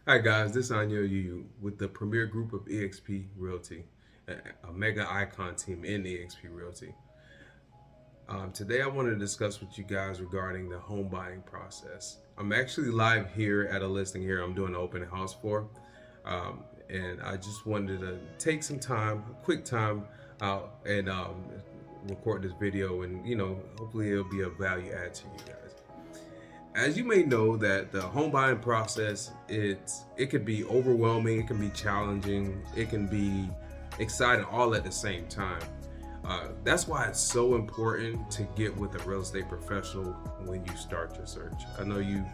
Hi guys, this is Anel Youyoute with the premier group of EXP Realty, a mega icon team in EXP Realty. Today I want to discuss with you guys regarding the home buying process. I'm actually live here at a listing here I'm doing an open house for. And I just wanted to take some time, a quick time out and record this video and hopefully it'll be a value add to you guys. As you may know, that the home buying process, it could be overwhelming, it can be challenging, it can be exciting all at the same time. That's why it's so important to get with a real estate professional when you start your search. I know you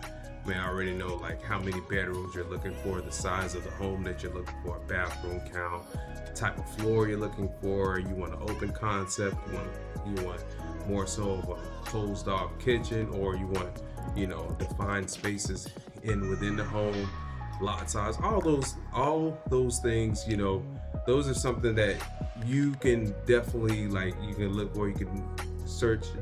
may already know like how many bedrooms you're looking for, the size of the home that you're looking for, bathroom count, type of floor you're looking for. You want an open concept, you want more so of a closed off kitchen, or you want defined spaces within the home, lot size, all those things. Those are something that you can definitely you can look for. You can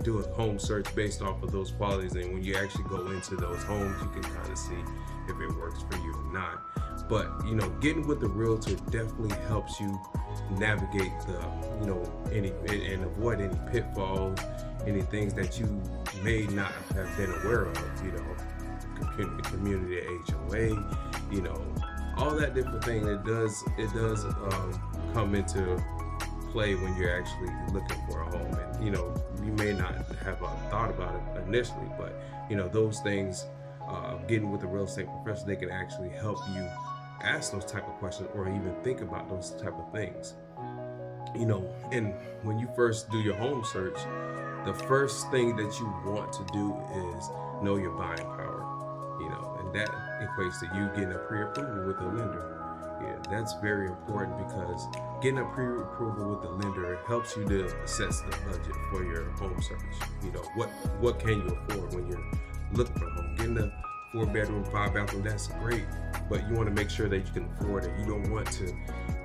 do a home search based off of those qualities, and when you actually go into those homes, you can kind of see if it works for you or not. But getting with the realtor definitely helps you navigate any and avoid any pitfalls, any things that you may not have been aware of. Community HOA, all that different thing. It does come into play when you're actually looking for a home, and you may not have thought about it initially, but those things, getting with a real estate professional, they can actually help you ask those type of questions or even think about those type of things. And when you first do your home search, the first thing that you want to do is know your buying power, and that equates to you getting a pre-approval with the lender. Yeah, that's very important, because getting a pre-approval with the lender helps you to assess the budget for your home search. What can you afford when you're looking for a home? Getting a 4-bedroom, 5-bathroom, that's great, but you want to make sure that you can afford it. You don't want to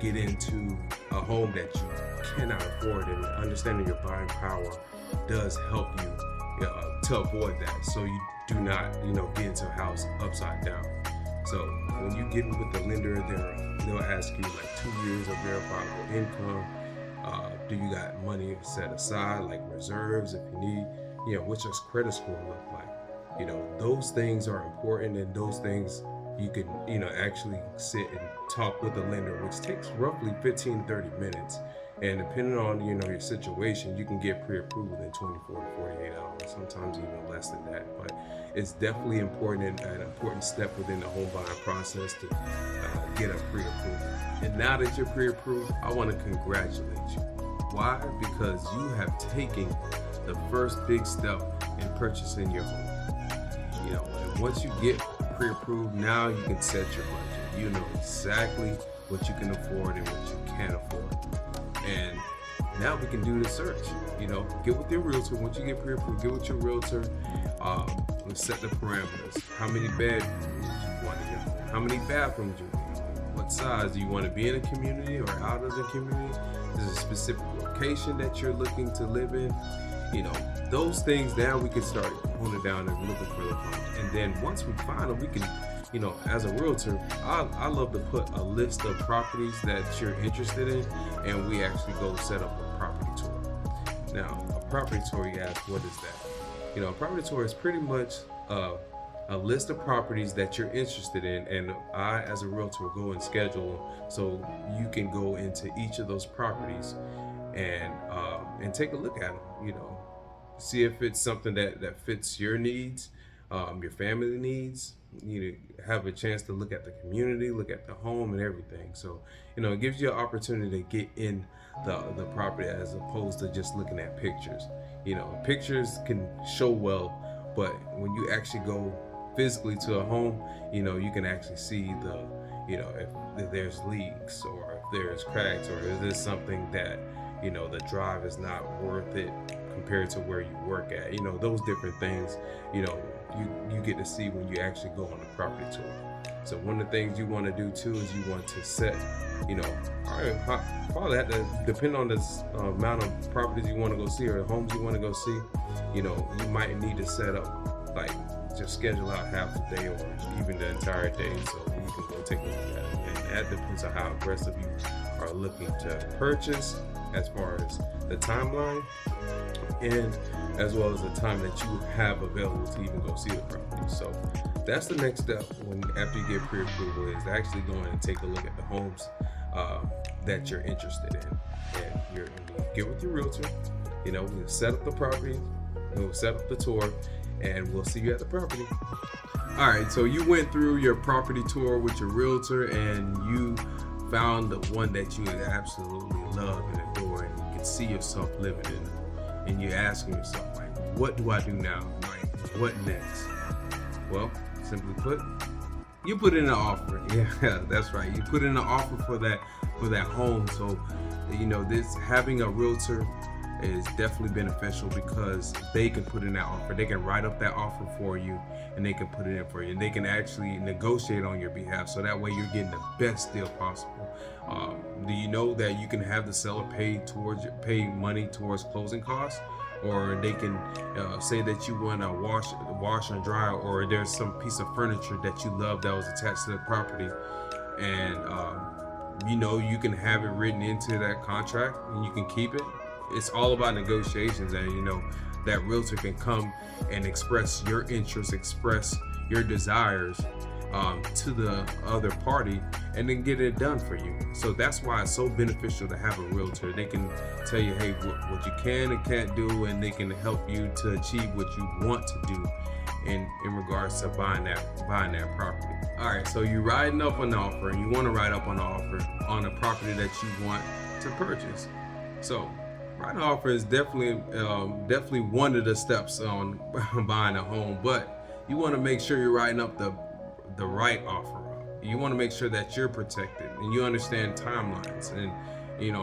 get into a home that you cannot afford, and understanding your buying power does help you to avoid that, so you do not get into a house upside down. So when you get in with the lender, they'll ask you like 2 years of verifiable income. Do you got money set aside, like reserves if you need? What's your credit score look like? Those things are important, and those things you can actually sit and talk with the lender, which takes roughly 15 to 30 minutes. And depending on your situation, you can get pre-approved in 24 to 48 hours, sometimes even less than that. But it's definitely important, and an important step within the home buying process to get a pre-approval. And now that you're pre-approved, I want to congratulate you. Why? Because you have taken the first big step in purchasing your home. And once you get pre-approved, now you can set your budget. You know exactly what you can afford and what you can't afford. And now we can do the search. Get with your realtor. Once you get pre-approved, get with your realtor. Let's set the parameters. How many bedrooms you want in your home? How many bathrooms you want? What size? Do you want to be in a community or out of the community? Is there a specific location that you're looking to live in? Those things. Now we can start pulling down and looking for the homes. And then once we find them, we can, as a realtor, I love to put a list of properties that you're interested in, and we actually go set up a property tour. Now, a property tour, you ask, what is that? A property tour is pretty much a list of properties that you're interested in, and I, as a realtor, go and schedule so you can go into each of those properties and take a look at them. See if it's something that fits your needs, your family needs. Have a chance to look at the community, look at the home and everything. So, it gives you an opportunity to get in the property as opposed to just looking at pictures. Pictures can show well, but when you actually go physically to a home, you can actually see if there's leaks, or if there's cracks, or is this something that the drive is not worth it compared to where you work at. Those different things, you get to see when you actually go on a property tour. So one of the things you want to do too is you want to set, probably have to depend on the amount of properties you want to go see or homes you want to go see. You might need to set up, like, just schedule out half the day or even the entire day, so you can go take a look at it. And that depends on how aggressive you are looking to purchase, as far as the timeline, and as well as the time that you have available to even go see the property. So that's the next step after you get pre-approval, is actually going and take a look at the homes that you're interested in. And you get with your realtor, we'll set up the property, we'll set up the tour, and we'll see you at the property. All right, so you went through your property tour with your realtor, and you found the one that you absolutely love and adore, and you can see yourself living in it. And you're asking yourself, like, what do I do now? Like, what next? Well, simply put, you put in an offer. Yeah, that's right. You put in an offer for that home. So, this having a realtor is definitely beneficial, because they can put in that offer. They can write up that offer for you, and they can put it in for you, and they can actually negotiate on your behalf, so that way you're getting the best deal possible. Do you know that you can have the seller pay money towards closing costs, or they can say that you want to wash and dry, or there's some piece of furniture that you love that was attached to the property, and you can have it written into that contract, and you can keep it. It's all about negotiations, and that realtor can come and express your interests, express your desires to the other party, and then get it done for you. So that's why it's so beneficial to have a realtor. They can tell you, hey, what you can and can't do, and they can help you to achieve what you want to do in regards to buying that property. All right, so you're riding up on the offer, and you want to ride up on the offer on a property that you want to purchase. So writing an offer is definitely one of the steps on buying a home, but you want to make sure you're writing up the right offer. You want to make sure that you're protected and you understand timelines. And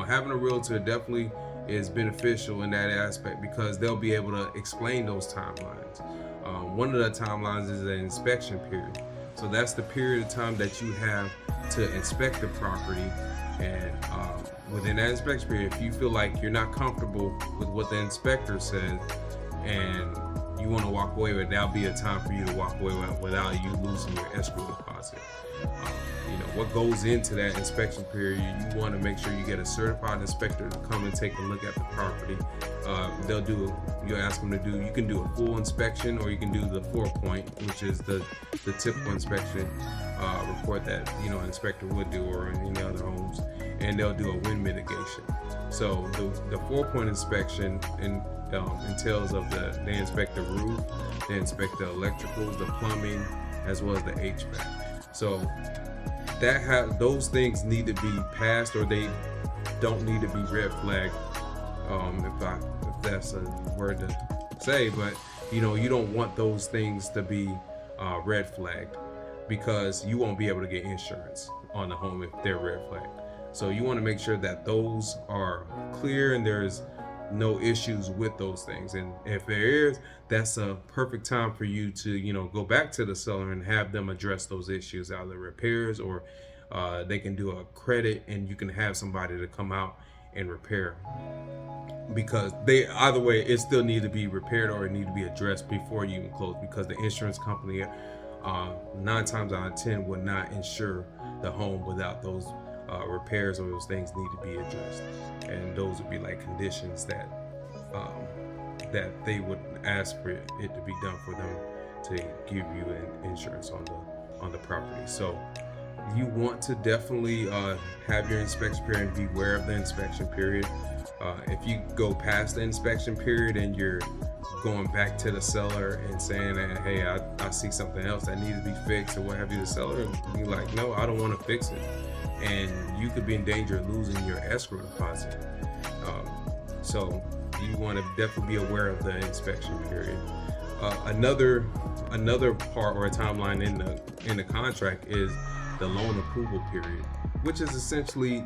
having a realtor definitely is beneficial in that aspect, because they'll be able to explain those timelines. One of the timelines is the inspection period. So that's the period of time that you have to inspect the property, and within that inspection period, if you feel like you're not comfortable with what the inspector said and you want to walk away with it, that'll be a time for you to walk away with it without you losing your escrow deposit. What goes into that inspection period, you want to make sure you get a certified inspector to come and take a look at the property. You'll ask them you can do a full inspection, or you can do the 4-point, which is the typical inspection report that an inspector would do, or in any other homes, and they'll do a wind mitigation. So the 4-point inspection entails of they inspect the roof, they inspect the electricals, the plumbing, as well as the HVAC. So those things need to be passed, or they don't need to be red flagged, if that's a word to say. But you don't want those things to be red flagged, because you won't be able to get insurance on the home if they're red flagged. So you want to make sure that those are clear and there's no issues with those things. And if there is, that's a perfect time for you to go back to the seller and have them address those issues, either repairs, or they can do a credit, and you can have somebody to come out and repair, because either way it still need to be repaired, or it need to be addressed before you even close, because the insurance company 9 times out of 10 would not insure the home without those repairs, or those things need to be addressed. And those would be like conditions that they would ask for it to be done for them to give you an insurance on the property. So you want to definitely have your inspection period and be aware of the inspection period. If you go past the inspection period and you're going back to the seller and saying that, hey, I see something else that needs to be fixed, or what have you, the seller will be like, no, I don't want to fix it. And you could be in danger of losing your escrow deposit. So you want to definitely be aware of the inspection period. Another part or a timeline in the contract is the loan approval period, which is essentially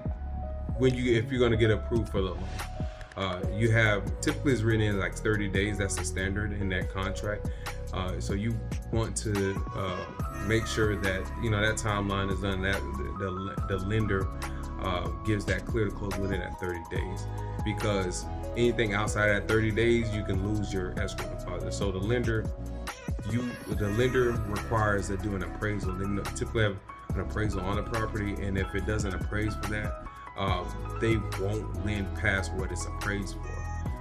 if you're going to get approved for the loan. You have, typically it's written in like 30 days. That's the standard in that contract. So you want to make sure that that timeline is done, that the lender gives that clear to close within that 30 days, because anything outside that 30 days, you can lose your escrow deposit. So the lender requires to do an appraisal. They typically have an appraisal on the property, and if it doesn't appraise for that, they won't lend past what it's appraised for.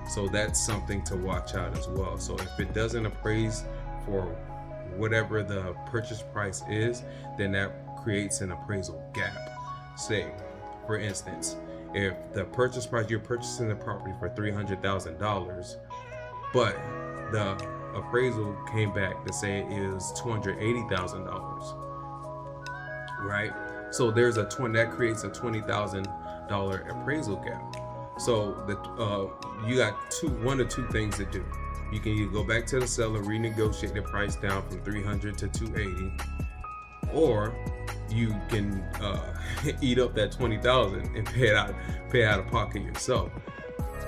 So that's something to watch out as well. So if it doesn't appraise for whatever the purchase price is, then that creates an appraisal gap. Say, for instance, if the purchase price, you're purchasing the property for $300,000, but the appraisal came back to say it is $280,000, right? So there's that creates a $20,000 appraisal gap. So you got one or two things to do. You can either go back to the seller, renegotiate the price down from 300 to 280, or you can eat up that 20,000 and pay it out of pocket yourself.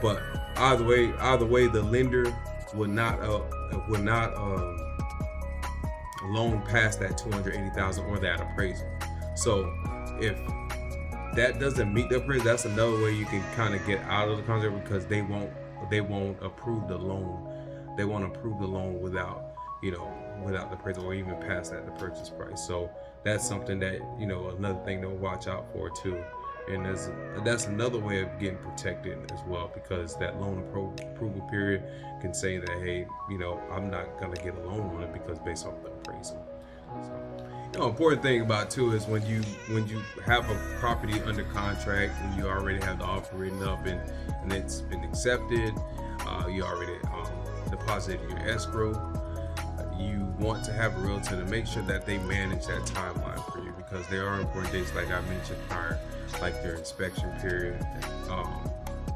But either way, the lender would not loan past that 280,000 or that appraisal. So if that doesn't meet the appraisal, that's another way you can kind of get out of the contract, because they won't approve the loan. They won't approve the loan without the appraisal, or even past that, the purchase price. So that's something that, another thing to watch out for too. And that's another way of getting protected as well, because that loan approval period can say that, hey, I'm not gonna get a loan on it because based off the appraisal. So, important thing about too is when you have a property under contract and you already have the offer written up and it's been accepted, you already deposited your escrow. You want to have a realtor to make sure that they manage that timeline for you, because there are important dates, like I mentioned prior, like their inspection period,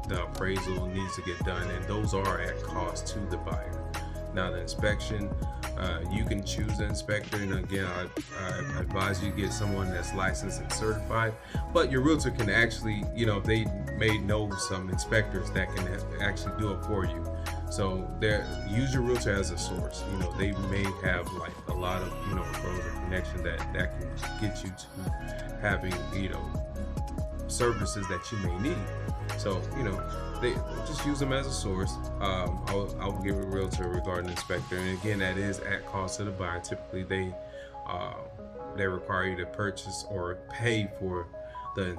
the appraisal needs to get done, and those are at cost to the buyer. Now the inspection, you can choose an inspector, and again, I advise you get someone that's licensed and certified, but your realtor can actually, they may know some inspectors that can actually do it for you. So use your realtor as a source. They may have like a lot of referrals or connections that can get you to having services that you may need. So they just use them as a source. I will give a realtor regarding the inspector, and again, that is at cost to the buyer. Typically, they require you to purchase or pay for the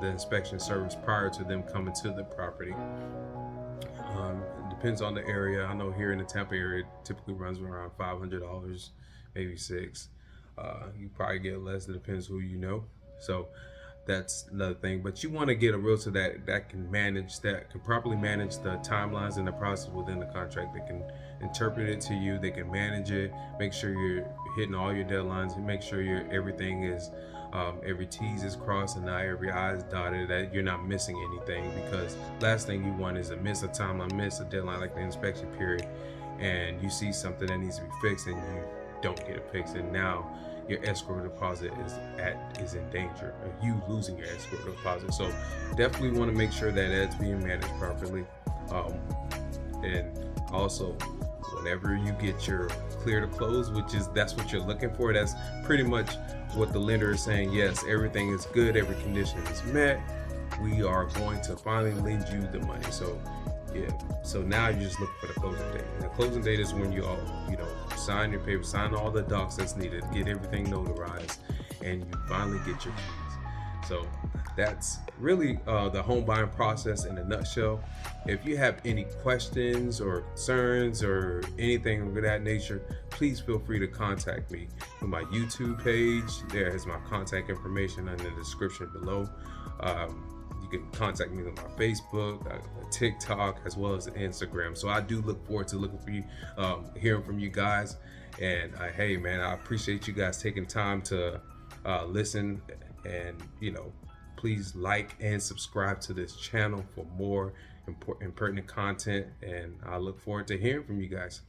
inspection service prior to them coming to the property. It depends on the area. I know here in the Tampa area, it typically runs around $500, maybe $600. You probably get less. It depends who you know. So that's another thing. But you want to get a realtor that can properly manage the timelines and the process within the contract. They can interpret it to you. They can manage it. Make sure you're hitting all your deadlines, and make sure everything is every T's is crossed and not every I is dotted, that you're not missing anything, because last thing you want is to miss a timeline, miss a deadline like the inspection period, and you see something that needs to be fixed and you don't get it fixed, and now your escrow deposit is in danger of you losing your escrow deposit. So definitely want to make sure that that's being managed properly. And also, whenever you get your clear to close, that's what you're looking for, that's pretty much what the lender is saying. Yes, everything is good, every condition is met, we are going to finally lend you the money. So so now you're just looking for the closing date, and the closing date is when you all sign your paper, sign all the docs that's needed, get everything notarized, and you finally get your keys. So that's really the home buying process in a nutshell. If you have any questions or concerns or anything of that nature, please feel free to contact me through my YouTube page. There is my contact information in the description below. You can contact me on my Facebook, TikTok, as well as Instagram. So I do look forward to hearing from you guys. And hey, man, I appreciate you guys taking time to listen, and please like and subscribe to this channel for more important pertinent content, and I look forward to hearing from you guys.